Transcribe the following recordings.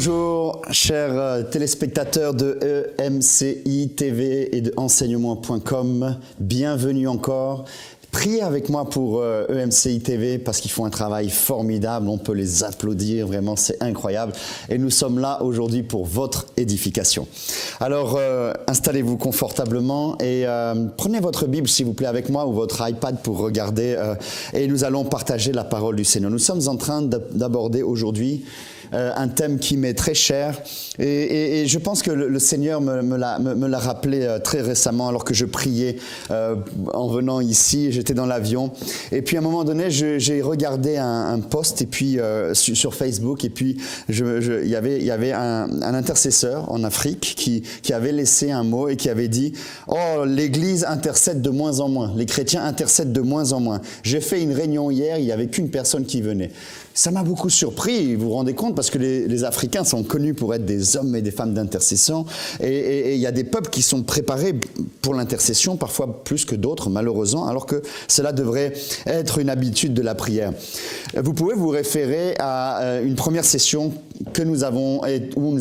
Bonjour, chers téléspectateurs de EMCI TV et de enseignement.com. Bienvenue encore. Priez avec moi pour EMCI TV parce qu'ils font un travail formidable. On peut les applaudir, vraiment, c'est incroyable. Et nous sommes là aujourd'hui pour votre édification. Alors, installez-vous confortablement et prenez votre Bible, s'il vous plaît, avec moi ou votre iPad pour regarder. Et nous allons partager la parole du Seigneur. Nous sommes en train d'aborder aujourd'hui un thème qui m'est très cher et je pense que le Seigneur me l'a rappelé très récemment alors que je priais en venant ici, j'étais dans l'avion et puis à un moment donné j'ai regardé un post et puis sur Facebook et puis il y avait un intercesseur en Afrique qui avait laissé un mot et qui avait dit « Oh, l'Église intercède de moins en moins, les chrétiens intercèdent de moins en moins. J'ai fait une réunion hier, il n'y avait qu'une personne qui venait. » Ça m'a beaucoup surpris, vous vous rendez compte, parce que les Africains sont connus pour être des hommes et des femmes d'intercession. Et il y a des peuples qui sont préparés pour l'intercession, parfois plus que d'autres, malheureusement, alors que cela devrait être une habitude de la prière. Vous pouvez vous référer à une première session où nous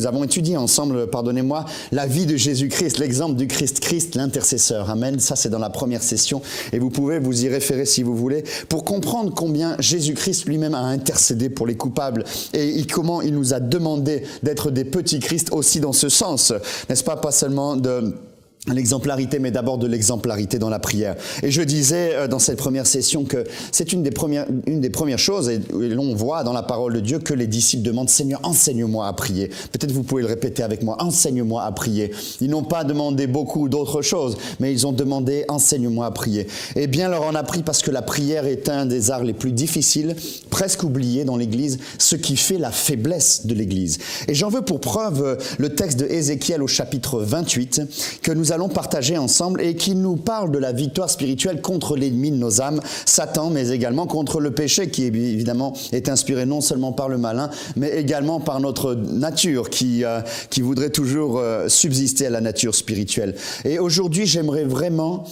avons étudié ensemble, pardonnez-moi, la vie de Jésus-Christ, l'exemple du Christ, l'intercesseur. Amen. Ça, c'est dans la première session. Et vous pouvez vous y référer si vous voulez, pour comprendre combien Jésus-Christ lui-même a intercédé pour les coupables et comment il nous a demandé d'être des petits Christ aussi dans ce sens. N'est-ce pas? Pas seulement de l'exemplarité, mais d'abord de l'exemplarité dans la prière. Et je disais dans cette première session que c'est une des premières choses, et l'on voit dans la parole de Dieu que les disciples demandent « Seigneur, enseigne-moi à prier ». Peut-être vous pouvez le répéter avec moi, « Enseigne-moi à prier ». Ils n'ont pas demandé beaucoup d'autres choses, mais ils ont demandé « Enseigne-moi à prier ». Et bien leur en a pris parce que la prière est un des arts les plus difficiles, presque oubliés dans l'Église, ce qui fait la faiblesse de l'Église. Et j'en veux pour preuve le texte de Ézéchiel au chapitre 28, que nous allons partager ensemble et qui nous parle de la victoire spirituelle contre l'ennemi de nos âmes, Satan, mais également contre le péché qui évidemment est inspiré non seulement par le malin, mais également par notre nature qui voudrait toujours subsister à la nature spirituelle. Et aujourd'hui, j'aimerais vraiment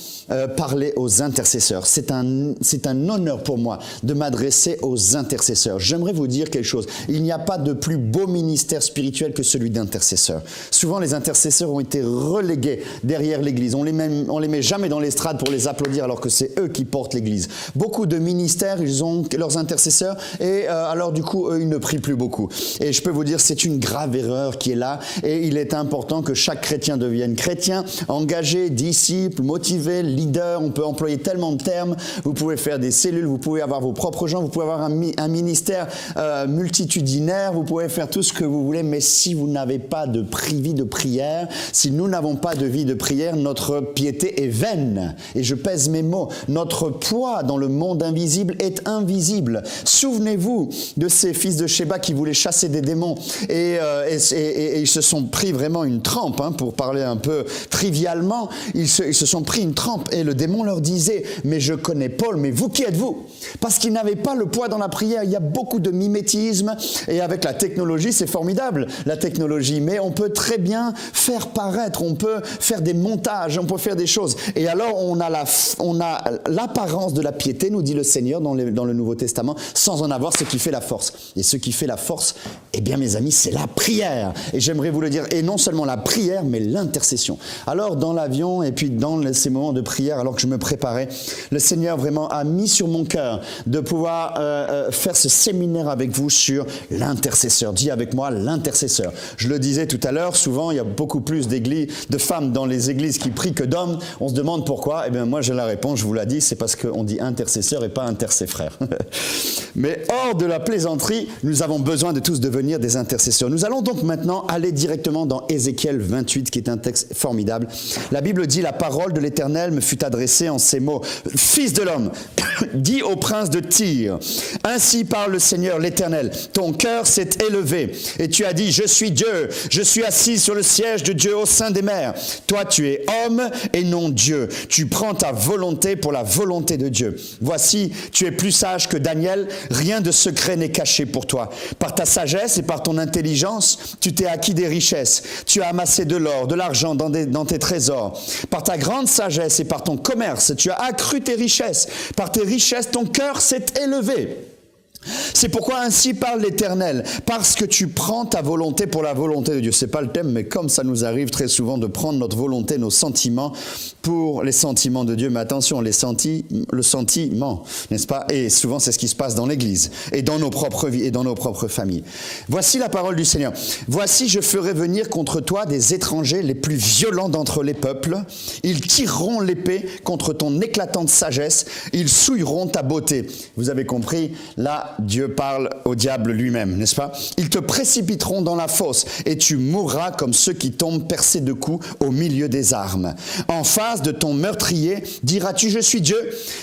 parler aux intercesseurs. C'est un honneur pour moi de m'adresser aux intercesseurs. J'aimerais vous dire quelque chose. Il n'y a pas de plus beau ministère spirituel que celui d'intercesseur. Souvent, les intercesseurs ont été relégués derrière l'Église. On les met jamais dans l'estrade pour les applaudir alors que c'est eux qui portent l'Église. Beaucoup de ministères, ils ont leurs intercesseurs et alors du coup, eux, ils ne prient plus beaucoup. Et je peux vous dire, c'est une grave erreur qui est là et il est important que chaque chrétien devienne chrétien, engagé, disciple, motivé, leader. On peut employer tellement de termes. Vous pouvez faire des cellules, vous pouvez avoir vos propres gens, vous pouvez avoir un ministère multitudinaire, vous pouvez faire tout ce que vous voulez, mais si vous n'avez pas de vie de prière, si nous n'avons pas de vie de prière, notre piété est vaine. Et je pèse mes mots. Notre poids dans le monde invisible est invisible. Souvenez-vous de ces fils de Sheba qui voulaient chasser des démons et ils se sont pris vraiment une trempe, pour parler un peu trivialement. Ils se sont pris une trempe et le démon leur disait « Mais je connais Paul, mais vous qui êtes-vous » Parce qu'ils n'avaient pas le poids dans la prière. Il y a beaucoup de mimétisme et avec la technologie, c'est formidable, la technologie. Mais on peut très bien faire paraître, on peut faire des montages, on peut faire des choses. Et alors, on a l'apparence de la piété, nous dit le Seigneur dans le Nouveau Testament, sans en avoir ce qui fait la force. Et ce qui fait la force, eh bien, mes amis, c'est la prière. Et j'aimerais vous le dire, et non seulement la prière, mais l'intercession. Alors, dans l'avion et puis dans ces moments de prière, alors que je me préparais, le Seigneur vraiment a mis sur mon cœur de pouvoir faire ce séminaire avec vous sur l'intercesseur. Dis avec moi, l'intercesseur. Je le disais tout à l'heure, souvent, il y a beaucoup plus de femmes dans les églises qui prient que d'hommes. On se demande pourquoi. Eh bien, moi, j'ai la réponse, je vous l'ai dit, c'est parce qu'on dit intercesseur et pas intercesseur. Mais hors de la plaisanterie, nous avons besoin de tous devenir des intercesseurs. Nous allons donc maintenant aller directement dans Ézéchiel 28, qui est un texte formidable. La Bible dit, la parole de l'Éternel me fut adressée en ces mots. Fils de l'homme, dis au prince de Tyr, ainsi parle le Seigneur l'Éternel, ton cœur s'est élevé et tu as dit, je suis Dieu, je suis assis sur le siège de Dieu au sein des mers. Toi, tu es homme et non Dieu. Tu prends ta volonté pour la volonté de Dieu. Voici, tu es plus sage que Daniel. Rien de secret n'est caché pour toi. Par ta sagesse et par ton intelligence, tu t'es acquis des richesses. Tu as amassé de l'or, de l'argent dans tes trésors. Par ta grande sagesse et par ton commerce, tu as accru tes richesses. Par tes richesses, ton cœur s'est élevé. C'est pourquoi ainsi parle l'Éternel, parce que tu prends ta volonté pour la volonté de Dieu. C'est pas le thème, mais comme ça nous arrive très souvent de prendre notre volonté, nos sentiments pour les sentiments de Dieu. Mais attention, le sentiment, n'est-ce pas? Et souvent c'est ce qui se passe dans l'Église et dans nos propres vies et dans nos propres familles. Voici la parole du Seigneur. Voici, je ferai venir contre toi des étrangers les plus violents d'entre les peuples. Ils tireront l'épée contre ton éclatante sagesse. Ils souilleront ta beauté. Vous avez compris, là, Dieu parle au diable lui-même, n'est-ce pas? Ils te précipiteront dans la fosse et tu mourras comme ceux qui tombent percés de coups au milieu des armes. En face de ton meurtrier, diras-tu, je suis Dieu.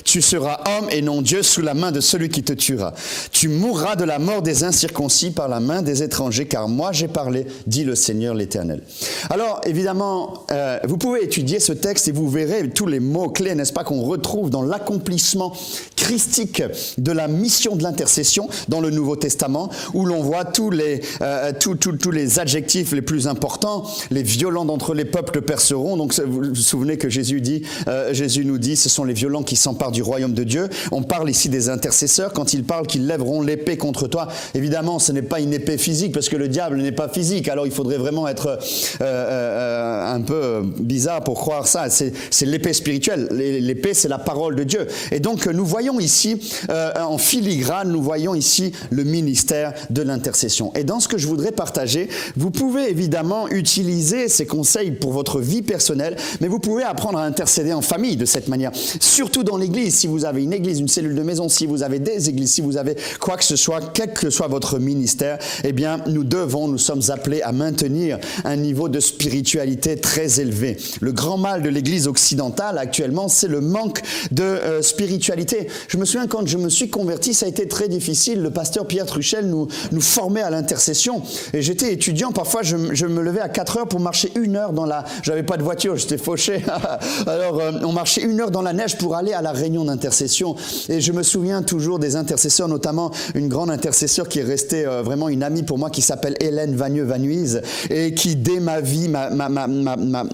Tu seras homme et non Dieu sous la main de celui qui te tuera. Tu mourras de la mort des incirconcis par la main des étrangers, car moi j'ai parlé, dit le Seigneur l'Éternel. Alors, évidemment, vous pouvez étudier ce texte et vous verrez tous les mots-clés, n'est-ce pas, qu'on retrouve dans l'accomplissement christique de la mission de l'intercession dans le Nouveau Testament, où l'on voit tous les adjectifs les plus importants. Les violents d'entre les peuples perceront. Donc, vous vous souvenez que Jésus nous dit, ce sont les violents qui s'emparent du royaume de Dieu. On parle ici des intercesseurs. Quand il parle qu'ils lèveront l'épée contre toi, évidemment, ce n'est pas une épée physique, parce que le diable n'est pas physique. Alors, il faudrait vraiment être un peu bizarre pour croire ça. C'est l'épée spirituelle. L'épée, c'est la parole de Dieu. Et donc, nous voyons ici, en filigrane, nous voyons ici le ministère de l'intercession. Et dans ce que je voudrais partager, vous pouvez évidemment utiliser ces conseils pour votre vie personnelle, mais vous pouvez apprendre à intercéder en famille de cette manière. Surtout dans l'église, si vous avez une église, une cellule de maison, si vous avez des églises, si vous avez quoi que ce soit, quel que soit votre ministère, eh bien, nous sommes appelés à maintenir un niveau de spiritualité très élevé. Le grand mal de l'église occidentale actuellement, c'est le manque de spiritualité. Je me souviens quand je me suis converti, ça a été très difficile. Le pasteur Pierre Truchel nous formait à l'intercession. Et j'étais étudiant, parfois je me levais à 4 heures pour marcher 1 heure dans la... J'avais pas de voiture, j'étais fauché. Alors on marchait 1 heure dans la neige pour aller à la réunion d'intercession. Et je me souviens toujours des intercesseurs, notamment une grande intercesseur qui est restée vraiment une amie pour moi, qui s'appelle Hélène Vagneux-Vanuise, et qui dès ma vie, ma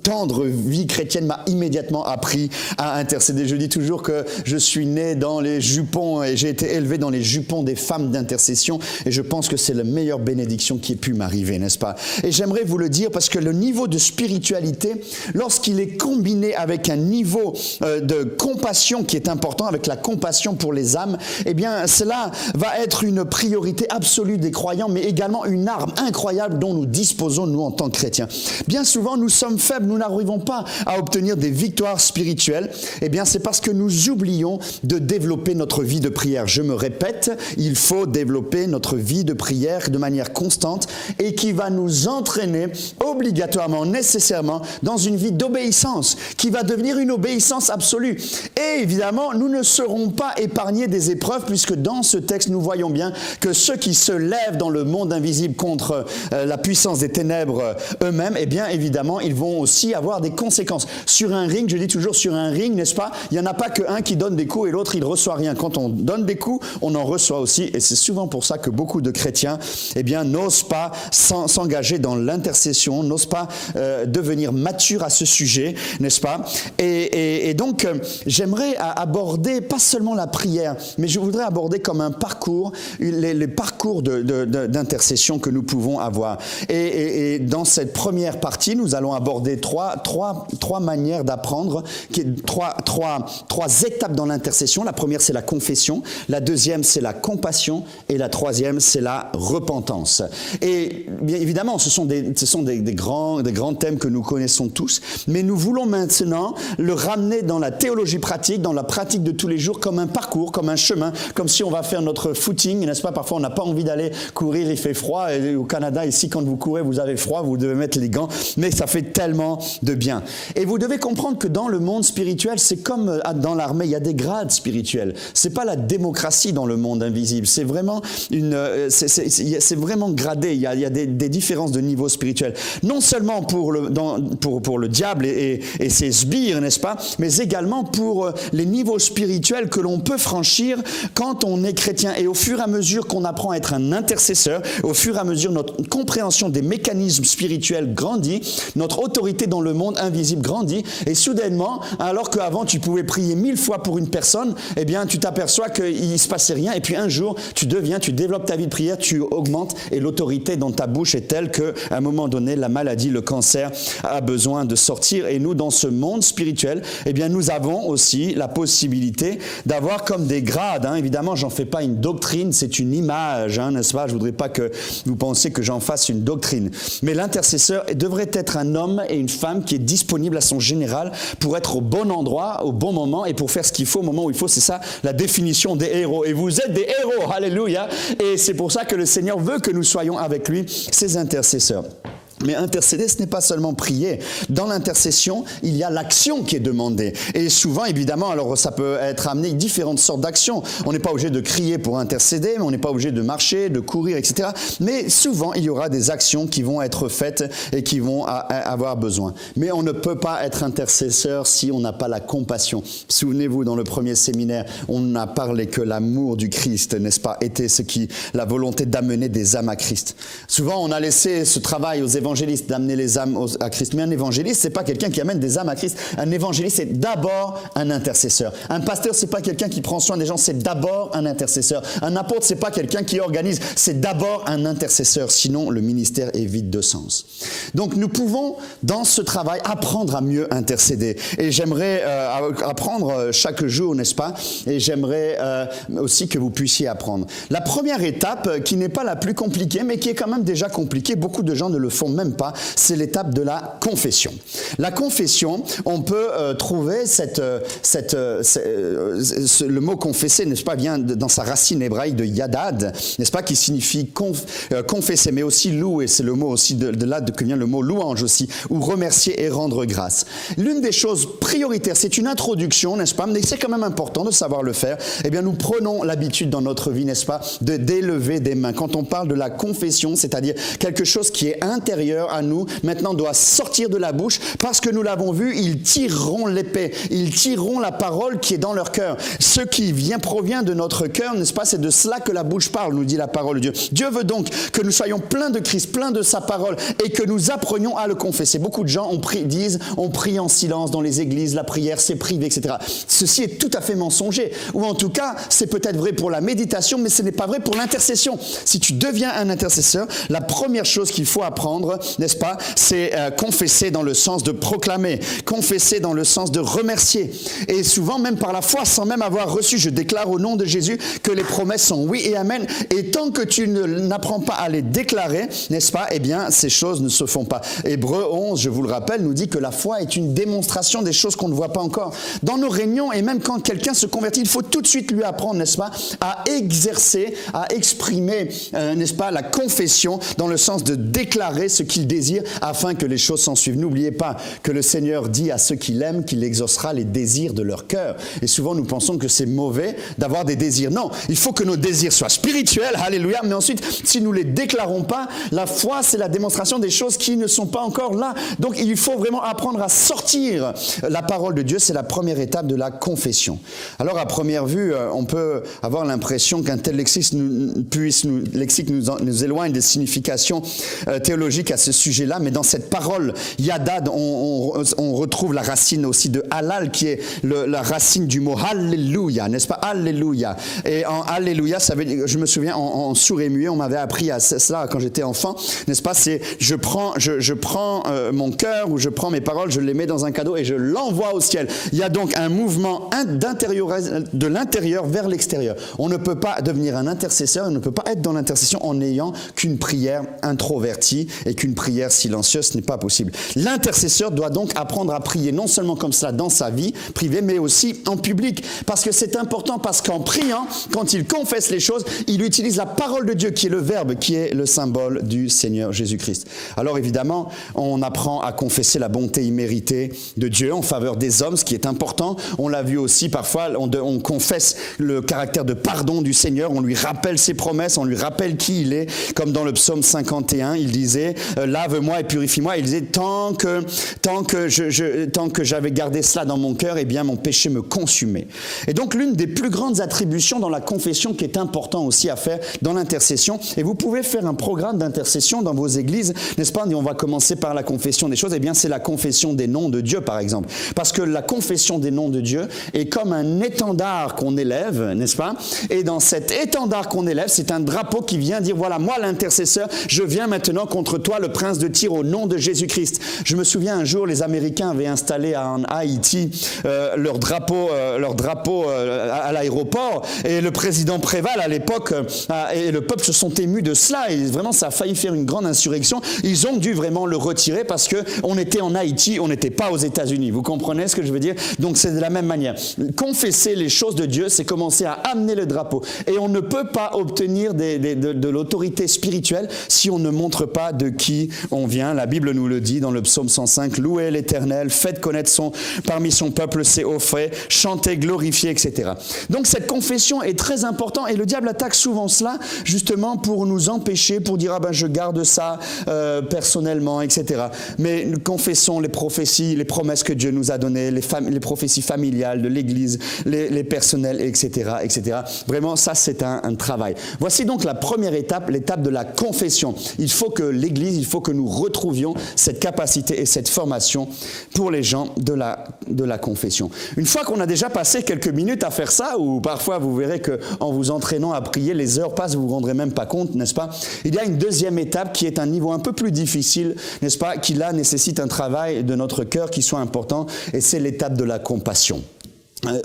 tendre vie chrétienne, m'a immédiatement appris à intercéder. Je dis toujours que je suis né dans les jupons et j'ai été élevé dans les jupons des femmes d'intercession, et je pense que c'est la meilleure bénédiction qui ait pu m'arriver, n'est-ce pas? Et j'aimerais vous le dire parce que le niveau de spiritualité, lorsqu'il est combiné avec un niveau de compassion qui est important, avec la compassion pour les âmes, eh bien cela va être une priorité absolue des croyants, mais également une arme incroyable dont nous disposons, nous, en tant que chrétiens. Bien souvent, nous sommes faibles, nous n'arrivons pas à obtenir des victoires spirituelles. Eh bien, c'est parce que nous oublions de développer notre vie de prière. Je me répète, il faut développer notre vie de prière de manière constante et qui va nous entraîner obligatoirement, nécessairement, dans une vie d'obéissance, qui va devenir une obéissance absolue. Et évidemment, nous ne serons pas épargnés des épreuves, puisque dans ce texte, nous voyons bien que ceux qui se lèvent dans le monde invisible contre la puissance des ténèbres eux-mêmes, eh bien, évidemment, ils vont aussi avoir des conséquences. Sur un ring, je dis toujours sur un ring, n'est-ce pas? Il n'y en a pas qu'un qui donne des coups et l'autre, il ne reçoit rien. Quand on donne des coups, on en reçoit aussi. Et c'est souvent pour ça que beaucoup de chrétiens, eh bien, n'osent pas s'engager dans l'intercession, n'osent pas devenir matures à ce sujet, n'est-ce pas? Et donc, j'aimerais aborder pas seulement la prière, mais je voudrais aborder comme un parcours, les parcours d'intercession que nous pouvons avoir. Et dans cette première partie, nous allons aborder trois manières d'apprendre, trois étapes dans l'intercession. La première, c'est la confession. La deuxième, c'est la compassion. Et la troisième, c'est la repentance. Et bien évidemment, ce sont des grands thèmes que nous connaissons tous. Mais nous voulons maintenant le ramener dans la théologie pratique, dans la pratique de tous les jours, comme un parcours, comme un chemin, comme si on va faire notre footing, n'est-ce pas? Parfois, on n'a pas envie d'aller courir, il fait froid. Et au Canada, ici, quand vous courez, vous avez froid, vous devez mettre les gants. Mais ça fait tellement de bien. Et vous devez comprendre que dans le monde spirituel, c'est comme dans l'armée, il y a des grades spirituels. C'est pas la démocratie dans le monde invisible. C'est vraiment c'est vraiment gradé. Il y a des différences de niveau spirituel. Non seulement pour le diable et ses sbires, n'est-ce pas? Mais également pour les niveaux spirituels que l'on peut franchir quand on est chrétien. Et au fur et à mesure qu'on apprend à être un intercesseur, au fur et à mesure notre compréhension des mécanismes spirituels grandit, notre autorité dans le monde invisible grandit, et soudainement, alors qu'avant tu pouvais prier 1000 fois pour une personne, eh bien tu t'aperçois qu'il ne se passait rien rien, et puis un jour, tu développes ta vie de prière, tu augmentes, et l'autorité dans ta bouche est telle qu'à un moment donné, la maladie, le cancer a besoin de sortir. Et nous, dans ce monde spirituel, eh bien, nous avons aussi la possibilité d'avoir comme des grades. Évidemment, j'en fais pas une doctrine, c'est une image, n'est-ce pas? Je voudrais pas que vous pensiez que j'en fasse une doctrine. Mais l'intercesseur devrait être un homme et une femme qui est disponible à son général pour être au bon endroit, au bon moment et pour faire ce qu'il faut au moment où il faut. C'est ça la définition des héros. Et vous êtes des héros, alléluia. Et c'est pour ça que le Seigneur veut que nous soyons avec lui, ses intercesseurs. Mais intercéder, ce n'est pas seulement prier. Dans l'intercession, il y a l'action qui est demandée. Et souvent, évidemment, alors ça peut être amené différentes sortes d'actions. On n'est pas obligé de crier pour intercéder, mais on n'est pas obligé de marcher, de courir, etc. Mais souvent, il y aura des actions qui vont être faites et qui vont avoir besoin. Mais on ne peut pas être intercesseur si on n'a pas la compassion. Souvenez-vous, dans le premier séminaire, on n'a parlé que l'amour du Christ, n'est-ce pas, était la volonté d'amener des âmes à Christ. Souvent, on a laissé ce travail aux évangélistes d'amener les âmes à Christ. Mais un évangéliste, c'est pas quelqu'un qui amène des âmes à Christ. Un évangéliste, c'est d'abord un intercesseur. Un pasteur, c'est pas quelqu'un qui prend soin des gens, c'est d'abord un intercesseur. Un apôtre, c'est pas quelqu'un qui organise, c'est d'abord un intercesseur. Sinon, le ministère est vide de sens. Donc, nous pouvons, dans ce travail, apprendre à mieux intercéder. Et j'aimerais apprendre chaque jour, n'est-ce pas? Et j'aimerais aussi que vous puissiez apprendre. La première étape, qui n'est pas la plus compliquée, mais qui est quand même déjà compliquée, beaucoup de gens ne le font même pas, c'est l'étape de la confession. La confession, on peut trouver le mot confesser, n'est-ce pas, vient dans sa racine hébraïque de yadad, n'est-ce pas, qui signifie confesser, mais aussi louer, c'est le mot aussi de là que vient le mot louange aussi, ou remercier et rendre grâce. L'une des choses prioritaires, c'est une introduction, n'est-ce pas, mais c'est quand même important de savoir le faire. Eh bien, nous prenons l'habitude dans notre vie, n'est-ce pas, d'élever des mains. Quand on parle de la confession, c'est-à-dire quelque chose qui est intérieur à nous, maintenant doit sortir de la bouche, parce que nous l'avons vu, ils tireront l'épée, ils tireront la parole qui est dans leur cœur. Ce qui provient de notre cœur, n'est-ce pas, c'est de cela que la bouche parle, nous dit la parole de Dieu. Dieu veut donc que nous soyons pleins de Christ, pleins de sa parole, et que nous apprenions à le confesser. Beaucoup de gens disent, on prie en silence dans les églises, la prière c'est privé, etc. Ceci est tout à fait mensonger, ou en tout cas, c'est peut-être vrai pour la méditation, mais ce n'est pas vrai pour l'intercession. Si tu deviens un intercesseur, la première chose qu'il faut apprendre, n'est-ce pas, c'est confesser dans le sens de proclamer, confesser dans le sens de remercier. Et souvent, même par la foi, sans même avoir reçu, je déclare au nom de Jésus que les promesses sont oui et amen. Et tant que tu n'apprends pas à les déclarer, n'est-ce pas, eh bien, ces choses ne se font pas. Hébreux 11, je vous le rappelle, nous dit que la foi est une démonstration des choses qu'on ne voit pas encore. Dans nos réunions, et même quand quelqu'un se convertit, il faut tout de suite lui apprendre, n'est-ce pas, à exercer, à exprimer, n'est-ce pas, la confession dans le sens de déclarer ce qu'il désire afin que les choses s'en suivent. N'oubliez pas que le Seigneur dit à ceux qu'il aime qu'il exaucera les désirs de leur cœur. Et souvent, nous pensons que c'est mauvais d'avoir des désirs. Non, il faut que nos désirs soient spirituels, alléluia, mais ensuite, si nous ne les déclarons pas, la foi, c'est la démonstration des choses qui ne sont pas encore là. Donc, il faut vraiment apprendre à sortir la parole de Dieu. C'est la première étape de la confession. Alors, à première vue, on peut avoir l'impression qu'un tel lexique nous éloigne des significations théologiques à ce sujet-là, mais dans cette parole yadad, on retrouve la racine aussi de halal, qui est la racine du mot alléluia, n'est-ce pas, alléluia. Et en alléluia, ça veut dire, je me souviens, en sourd et muet, on m'avait appris à cela quand j'étais enfant, n'est-ce pas, c'est je prends mon cœur, ou je prends mes paroles, je les mets dans un cadeau et je l'envoie au ciel. Il y a donc un mouvement de l'intérieur vers l'extérieur. On ne peut pas devenir un intercesseur, on ne peut pas être dans l'intercession en n'ayant qu'une prière introvertie et qu'une prière silencieuse, ce n'est pas possible. L'intercesseur doit donc apprendre à prier non seulement comme cela dans sa vie privée, mais aussi en public. Parce que c'est important, parce qu'en priant, quand il confesse les choses, il utilise la parole de Dieu qui est le Verbe, qui est le symbole du Seigneur Jésus-Christ. Alors évidemment, on apprend à confesser la bonté imméritée de Dieu en faveur des hommes, ce qui est important. On l'a vu aussi parfois, on confesse le caractère de pardon du Seigneur, on lui rappelle ses promesses, on lui rappelle qui il est, comme dans le psaume 51, il disait lave-moi et purifie-moi. Il disait, tant que j'avais gardé cela dans mon cœur, eh bien, mon péché me consumait. Et donc, l'une des plus grandes attributions dans la confession qui est important aussi à faire dans l'intercession, et vous pouvez faire un programme d'intercession dans vos églises, n'est-ce pas? Et on va commencer par la confession des choses, eh bien, c'est la confession des noms de Dieu, par exemple. Parce que la confession des noms de Dieu est comme un étendard qu'on élève, n'est-ce pas? Et dans cet étendard qu'on élève, c'est un drapeau qui vient dire, voilà, moi, l'intercesseur, je viens maintenant contre toi, le prince de Tyr, au nom de Jésus-Christ. Je me souviens un jour, les Américains avaient installé en Haïti leur drapeau à l'aéroport, et le président Préval à l'époque et le peuple se sont émus de cela, et vraiment ça a failli faire une grande insurrection. Ils ont dû vraiment le retirer parce que on était en Haïti, on n'était pas aux États-Unis. Vous comprenez ce que je veux dire? Donc c'est de la même manière. Confesser les choses de Dieu, c'est commencer à amener le drapeau, et on ne peut pas obtenir de l'autorité spirituelle si on ne montre pas de qui on vient. La Bible nous le dit dans le psaume 105, louez l'Éternel, faites connaître parmi son peuple ses hauts faits, chantez, glorifiez, etc. Donc cette confession est très importante, et le diable attaque souvent cela justement pour nous empêcher, pour dire je garde ça personnellement, etc. Mais nous confessons les prophéties, les promesses que Dieu nous a données, les prophéties familiales de l'Église, les personnels, etc., etc. Vraiment, ça c'est un travail. Voici donc la première étape, l'étape de la confession. Il faut que l'Église, il faut que nous retrouvions cette capacité et cette formation pour les gens de la confession. Une fois qu'on a déjà passé quelques minutes à faire ça, ou parfois vous verrez qu'en vous entraînant à prier, les heures passent, vous vous rendrez même pas compte, n'est-ce pas? Il y a une deuxième étape qui est un niveau un peu plus difficile, n'est-ce pas? Qui là nécessite un travail de notre cœur qui soit important, et c'est l'étape de la compassion.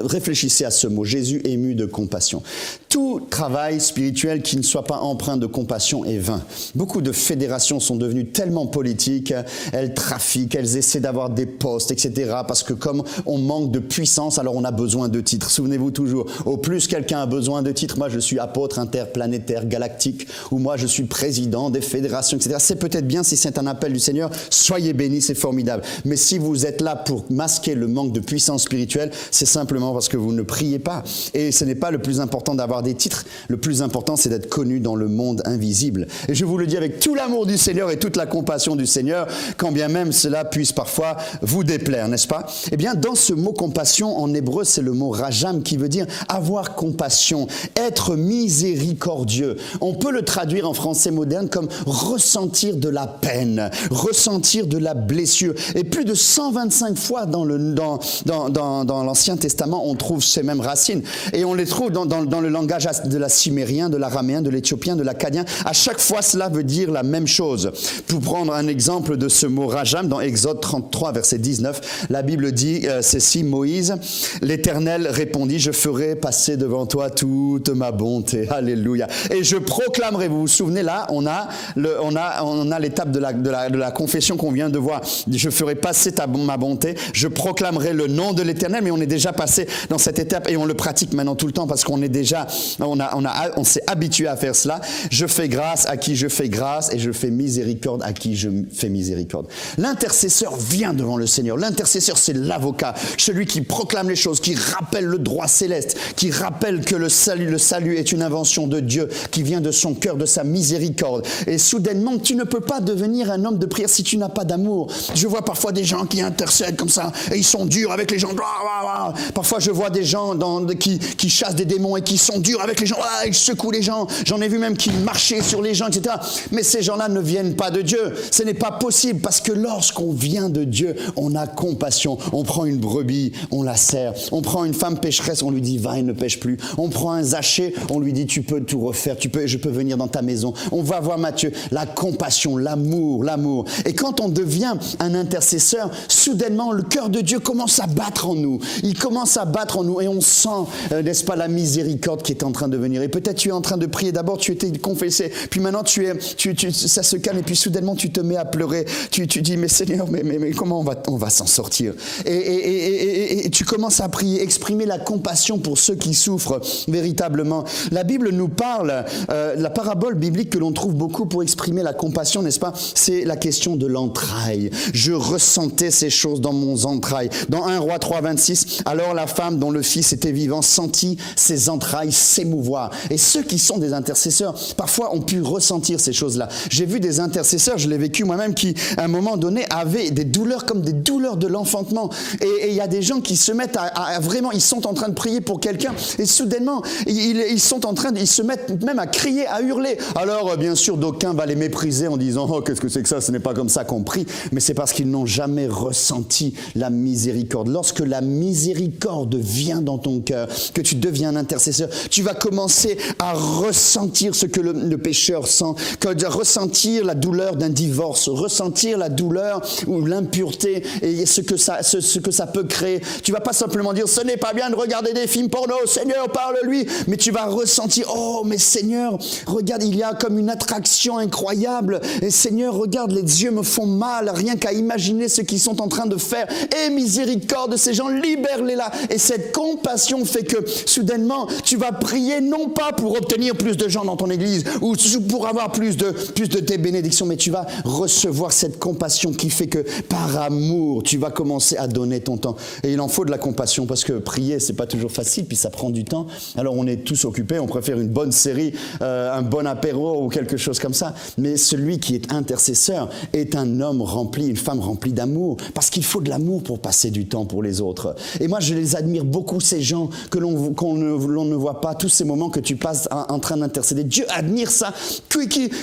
Réfléchissez à ce mot, Jésus ému de compassion. Tout travail spirituel qui ne soit pas empreint de compassion est vain. Beaucoup de fédérations sont devenues tellement politiques, elles trafiquent, elles essaient d'avoir des postes, etc. Parce que comme on manque de puissance, alors on a besoin de titres. Souvenez-vous toujours, au plus quelqu'un a besoin de titres, moi je suis apôtre interplanétaire galactique, ou moi je suis président des fédérations, etc. C'est peut-être bien si c'est un appel du Seigneur, soyez bénis, c'est formidable. Mais si vous êtes là pour masquer le manque de puissance spirituelle, c'est simplement parce que vous ne priez pas. Et ce n'est pas le plus important d'avoir des titres. Le plus important, c'est d'être connu dans le monde invisible. Et je vous le dis avec tout l'amour du Seigneur et toute la compassion du Seigneur, quand bien même cela puisse parfois vous déplaire, n'est-ce pas? Eh bien, dans ce mot compassion, en hébreu, c'est le mot rajam qui veut dire avoir compassion, être miséricordieux. On peut le traduire en français moderne comme ressentir de la peine, ressentir de la blessure. Et plus de 125 fois dans l'Ancien Testament, on trouve ces mêmes racines. Et on les trouve dans le langage de l'assymérien, de l'araméen, de l'éthiopien, de l'akkadien. À chaque fois, cela veut dire la même chose. Pour prendre un exemple de ce mot rajam, dans Exode 33, verset 19, la Bible dit ceci, Moïse, l'Éternel répondit, je ferai passer devant toi toute ma bonté. Alléluia. Et je proclamerai, vous vous souvenez là, on a l'étape de la confession qu'on vient de voir. Je ferai passer ma bonté, je proclamerai le nom de l'Éternel, mais on est déjà passé dans cette étape et on le pratique maintenant tout le temps parce qu'on est déjà, on s'est habitué à faire cela. Je fais grâce à qui je fais grâce et je fais miséricorde à qui je fais miséricorde. L'intercesseur vient devant le Seigneur. L'intercesseur, c'est l'avocat, celui qui proclame les choses, qui rappelle le droit céleste, qui rappelle que le salut est une invention de Dieu, qui vient de son cœur, de sa miséricorde. Et soudainement, tu ne peux pas devenir un homme de prière si tu n'as pas d'amour. Je vois parfois des gens qui intercèdent comme ça et ils sont durs avec les gens. Parfois, je vois des gens qui chassent des démons et qui sont durs avec les gens. Ils secouent les gens. J'en ai vu même qui marchaient sur les gens, etc. Mais ces gens-là ne viennent pas de Dieu. Ce n'est pas possible parce que lorsqu'on vient de Dieu, on a compassion. On prend une brebis, on la sert. On prend une femme pécheresse, on lui dit va et ne pêche plus. On prend un Zachée, on lui dit tu peux tout refaire, je peux venir dans ta maison. On va voir Matthieu. La compassion, l'amour. Et quand on devient un intercesseur, soudainement le cœur de Dieu commence à battre en nous. Il commence à battre en nous et on sent, n'est-ce pas, la miséricorde qui est en train de venir. Et peut-être tu es en train de prier. D'abord, tu étais confessé. Puis maintenant, ça se calme. Et puis soudainement, tu te mets à pleurer. Tu dis, mais Seigneur, mais comment on va s'en sortir? Et tu commences à prier, exprimer la compassion pour ceux qui souffrent véritablement. La Bible nous parle, la parabole biblique que l'on trouve beaucoup pour exprimer la compassion, n'est-ce pas? C'est la question de l'entraille. Je ressentais ces choses dans mon entraille. Dans 1 Roi 3, 26, alors Alors la femme dont le fils était vivant sentit ses entrailles s'émouvoir. Et ceux qui sont des intercesseurs, parfois ont pu ressentir ces choses-là. J'ai vu des intercesseurs, je l'ai vécu moi-même, qui à un moment donné avaient des douleurs comme des douleurs de l'enfantement. Et il y a des gens qui se mettent à vraiment, ils sont en train de prier pour quelqu'un et soudainement, ils se mettent même à crier, à hurler. Alors bien sûr, d'aucuns va les mépriser en disant « Oh, qu'est-ce que c'est que ça? Ce n'est pas comme ça qu'on prie. » Mais c'est parce qu'ils n'ont jamais ressenti la miséricorde. Lorsque la miséricorde vient dans ton cœur, que tu deviens un intercesseur, tu vas commencer à ressentir ce que le pécheur sent, ressentir la douleur d'un divorce, ressentir la douleur ou l'impureté et ce que ça peut créer. Tu vas pas simplement dire « Ce n'est pas bien de regarder des films porno, Seigneur, parle-lui !» Mais tu vas ressentir « Oh, mais Seigneur, regarde, il y a comme une attraction incroyable. Et Seigneur, regarde, les yeux me font mal, rien qu'à imaginer ce qu'ils sont en train de faire. Et miséricorde de ces gens, libère-les là. » Et cette compassion fait que, soudainement, tu vas prier non pas pour obtenir plus de gens dans ton église ou pour avoir plus de tes bénédictions, mais tu vas recevoir cette compassion qui fait que, par amour, tu vas commencer à donner ton temps. Et il en faut de la compassion parce que prier, c'est pas toujours facile, puis ça prend du temps. Alors on est tous occupés, on préfère une bonne série, un bon apéro ou quelque chose comme ça. Mais celui qui est intercesseur est un homme rempli, une femme remplie d'amour, parce qu'il faut de l'amour pour passer du temps pour les autres. Et moi, je les admire beaucoup, ces gens qu'on ne voit pas, tous ces moments que tu passes en train d'intercéder. Dieu admire ça.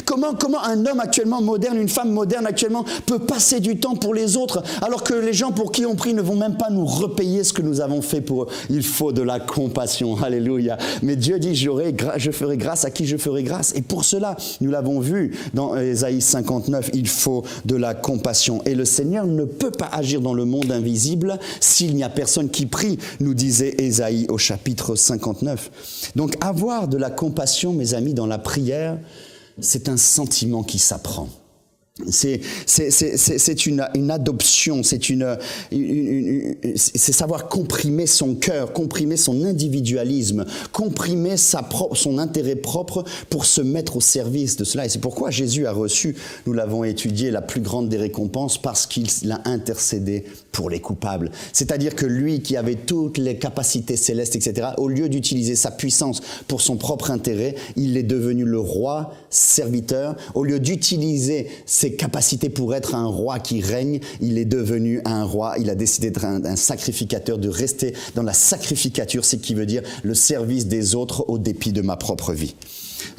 Comment un homme actuellement moderne, une femme moderne actuellement peut passer du temps pour les autres, alors que les gens pour qui on prie ne vont même pas nous repayer ce que nous avons fait pour eux. Il faut de la compassion. Alléluia. Mais Dieu dit, je ferai grâce à qui je ferai grâce. Et pour cela, nous l'avons vu dans Ésaïe 59, il faut de la compassion. Et le Seigneur ne peut pas agir dans le monde invisible s'il n'y a personne qui prie, nous disait Ésaïe au chapitre 59. Donc avoir de la compassion, mes amis, dans la prière, c'est un sentiment qui s'apprend. C'est une adoption, c'est savoir comprimer son cœur, comprimer son individualisme, comprimer son intérêt propre pour se mettre au service de cela. Et c'est pourquoi Jésus a reçu, nous l'avons étudié, la plus grande des récompenses, parce qu'il a intercédé pour les coupables. C'est-à-dire que lui qui avait toutes les capacités célestes, etc., au lieu d'utiliser sa puissance pour son propre intérêt, il est devenu le roi serviteur. Au lieu d'utiliser ses capacités pour être un roi qui règne, il est devenu un roi. Il a décidé d'être un sacrificateur, de rester dans la sacrificature, ce qui veut dire le service des autres au dépit de ma propre vie.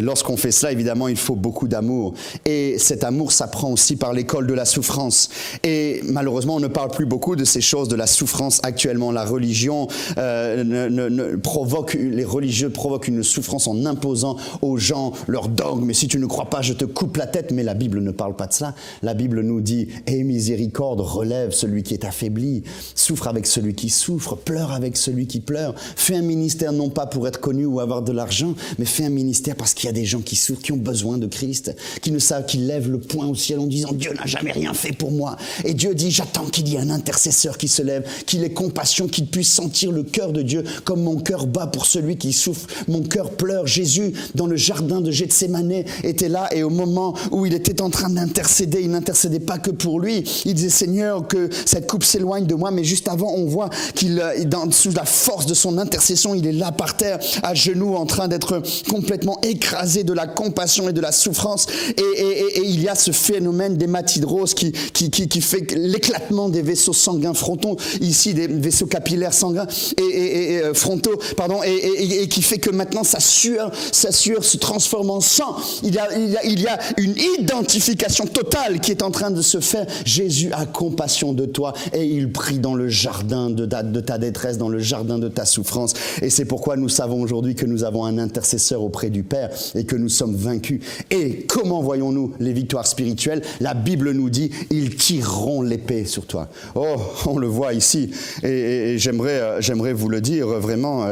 Lorsqu'on fait cela, évidemment, il faut beaucoup d'amour. Et cet amour s'apprend aussi par l'école de la souffrance. Et malheureusement, on ne parle plus beaucoup de ces choses, de la souffrance actuellement. La religion les religieux provoquent une souffrance en imposant aux gens leurs dogmes. Mais si tu ne crois pas, je te coupe la tête. Mais la Bible ne parle pas de cela. La Bible nous dit, aie miséricorde, relève celui qui est affaibli, souffre avec celui qui souffre, pleure avec celui qui pleure. Fais un ministère non pas pour être connu ou avoir de l'argent, mais fais un ministère parce qu'il y a des gens qui souffrent, qui ont besoin de Christ, qui ne savent, qui lèvent le poing au ciel en disant « Dieu n'a jamais rien fait pour moi ». Et Dieu dit « J'attends qu'il y ait un intercesseur qui se lève, qu'il ait compassion, qu'il puisse sentir le cœur de Dieu comme mon cœur bat pour celui qui souffre. Mon cœur pleure. » Jésus, dans le jardin de Gethsémanée, était là et au moment où il était en train d'intercéder, il n'intercédait pas que pour lui. Il disait « Seigneur, que cette coupe s'éloigne de moi ». Mais juste avant, on voit qu'il, sous la force de son intercession, il est là par terre, à genoux, en train d'être complètement écrasé de la compassion et de la souffrance. Et il y a ce phénomène d'hématidrose qui fait l'éclatement des vaisseaux sanguins frontaux, ici des vaisseaux capillaires sanguins et frontaux, pardon, et qui fait que maintenant sa sueur se transforme en sang. Il y a une identification totale qui est en train de se faire. Jésus a compassion de toi et il prie dans le jardin de ta détresse, dans le jardin de ta souffrance. Et c'est pourquoi nous savons aujourd'hui que nous avons un intercesseur auprès du Père et que nous sommes vaincus. Et comment voyons-nous les victoires spirituelles? La Bible nous dit, ils tireront l'épée sur toi. Oh, on le voit ici. Et j'aimerais vous le dire vraiment.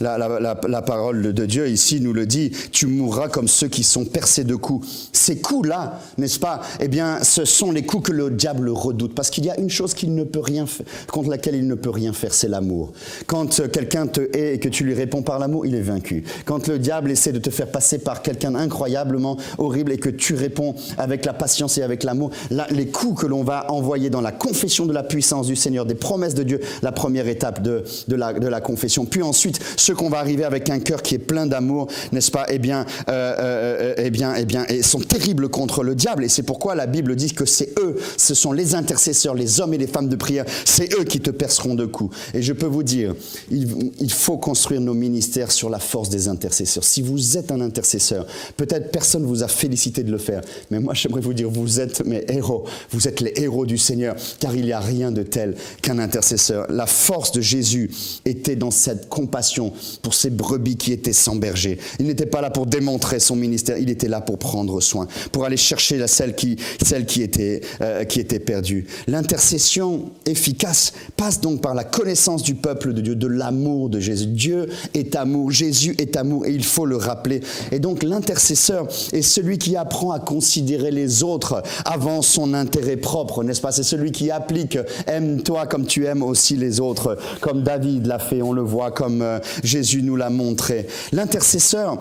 La parole de Dieu ici nous le dit. Tu mourras comme ceux qui sont percés de coups. Ces coups-là, n'est-ce pas? Eh bien, ce sont les coups que le diable redoute. Parce qu'il y a une chose qu'il ne peut rien faire, contre laquelle il ne peut rien faire, c'est l'amour. Quand quelqu'un te hait et que tu lui réponds par l'amour, il est vaincu. Quand le diable essaie de te faire passer passé par quelqu'un d'incroyablement horrible et que tu réponds avec la patience et avec l'amour, là, les coups que l'on va envoyer dans la confession de la puissance du Seigneur, des promesses de Dieu, la première étape de la confession. Puis ensuite, ceux qu'on va arriver avec un cœur qui est plein d'amour, n'est-ce pas, et sont terribles contre le diable. Et c'est pourquoi la Bible dit que c'est eux, ce sont les intercesseurs, les hommes et les femmes de prière, c'est eux qui te perceront de coups. Et je peux vous dire, il faut construire nos ministères sur la force des intercesseurs. Si vous êtes un intercesseur, peut-être personne ne vous a félicité de le faire, mais moi j'aimerais vous dire, vous êtes mes héros, vous êtes les héros du Seigneur, car il n'y a rien de tel qu'un intercesseur. La force de Jésus était dans cette compassion pour ces brebis qui étaient sans berger. Il n'était pas là pour démontrer son ministère, il était là pour prendre soin, pour aller chercher celle qui était perdue. L'intercession efficace passe donc par la connaissance du peuple de Dieu, de l'amour de Jésus. Dieu est amour, Jésus est amour, et il faut le rappeler. Et donc l'intercesseur est celui qui apprend à considérer les autres avant son intérêt propre, n'est-ce pas? C'est celui qui applique « aime-toi comme tu aimes aussi les autres », comme David l'a fait, on le voit, comme Jésus nous l'a montré. L'intercesseur,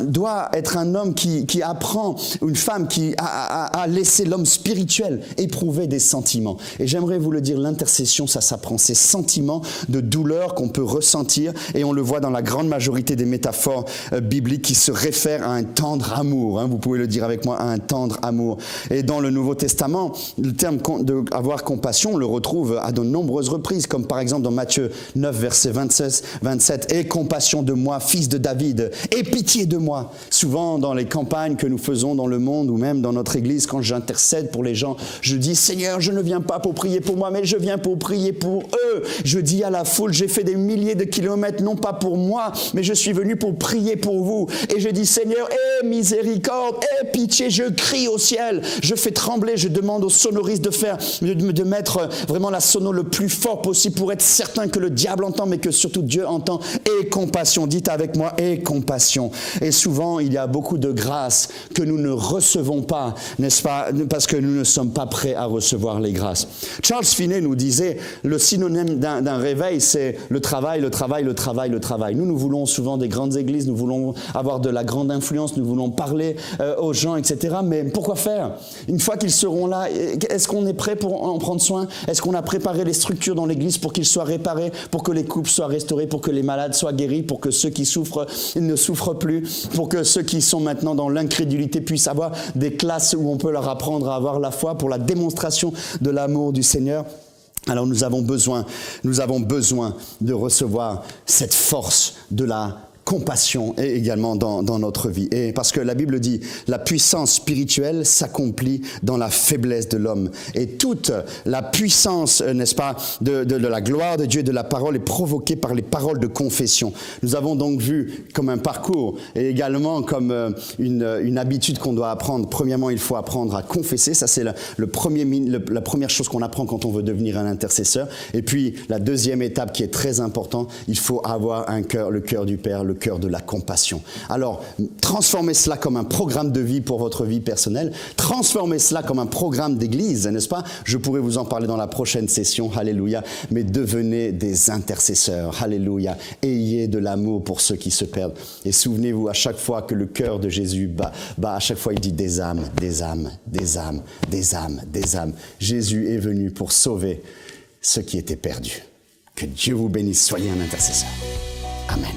doit être un homme qui apprend, une femme qui a laissé l'homme spirituel éprouver des sentiments. Et j'aimerais vous le dire, l'intercession, ça s'apprend. Ces sentiments de douleur qu'on peut ressentir, et on le voit dans la grande majorité des métaphores bibliques qui se réfèrent à un tendre amour. Vous pouvez le dire avec moi, à un tendre amour. Et dans le Nouveau Testament, le terme de avoir compassion, on le retrouve à de nombreuses reprises, comme par exemple dans Matthieu 9, verset 27, « Aie compassion de moi, fils de David, aie pitié de moi ». Souvent, dans les campagnes que nous faisons dans le monde, ou même dans notre église, quand j'intercède pour les gens, je dis « Seigneur, je ne viens pas pour prier pour moi, mais je viens pour prier pour eux ». Je dis à la foule, j'ai fait des milliers de kilomètres, non pas pour moi, mais je suis venu pour prier pour vous. Et je dis, Seigneur, aie miséricorde, aie pitié, je crie au ciel, je fais trembler, je demande aux sonoristes de mettre vraiment la sono le plus fort possible pour être certain que le diable entend, mais que surtout Dieu entend. Aie compassion, dites avec moi, aie compassion. Et souvent, il y a beaucoup de grâces que nous ne recevons pas, n'est-ce pas, parce que nous ne sommes pas prêts à recevoir les grâces. Charles Finney nous disait, le synonyme d'un réveil, c'est le travail, le travail, le travail, le travail. Nous voulons souvent des grandes églises, nous voulons avoir de la grande influence, nous voulons parler aux gens, etc. Mais pourquoi faire? Une fois qu'ils seront là, est-ce qu'on est prêt pour en prendre soin? Est-ce qu'on a préparé les structures dans l'église pour qu'ils soient réparés, pour que les couples soient restaurés, pour que les malades soient guéris, pour que ceux qui souffrent ne souffrent plus, pour que ceux qui sont maintenant dans l'incrédulité puissent avoir des classes où on peut leur apprendre à avoir la foi pour la démonstration de l'amour du Seigneur? Alors nous avons besoin de recevoir cette force de la compassion et également dans notre vie. Et parce que la Bible dit, la puissance spirituelle s'accomplit dans la faiblesse de l'homme. Et toute la puissance, n'est-ce pas, de la gloire de Dieu et de la parole est provoquée par les paroles de confession. Nous avons donc vu comme un parcours et également comme une habitude qu'on doit apprendre. Premièrement, il faut apprendre à confesser. Ça, c'est la première chose qu'on apprend quand on veut devenir un intercesseur. Et puis, la deuxième étape qui est très importante, il faut avoir le cœur du Père, le cœur de la compassion. Alors, transformez cela comme un programme de vie pour votre vie personnelle. Transformez cela comme un programme d'église, n'est-ce pas? Je pourrais vous en parler dans la prochaine session, alléluia. Mais devenez des intercesseurs, alléluia. Ayez de l'amour pour ceux qui se perdent. Et souvenez-vous, à chaque fois que le cœur de Jésus bat, à chaque fois il dit des âmes, des âmes, des âmes, des âmes, des âmes. Jésus est venu pour sauver ceux qui étaient perdus. Que Dieu vous bénisse. Soyez un intercesseur. Amen.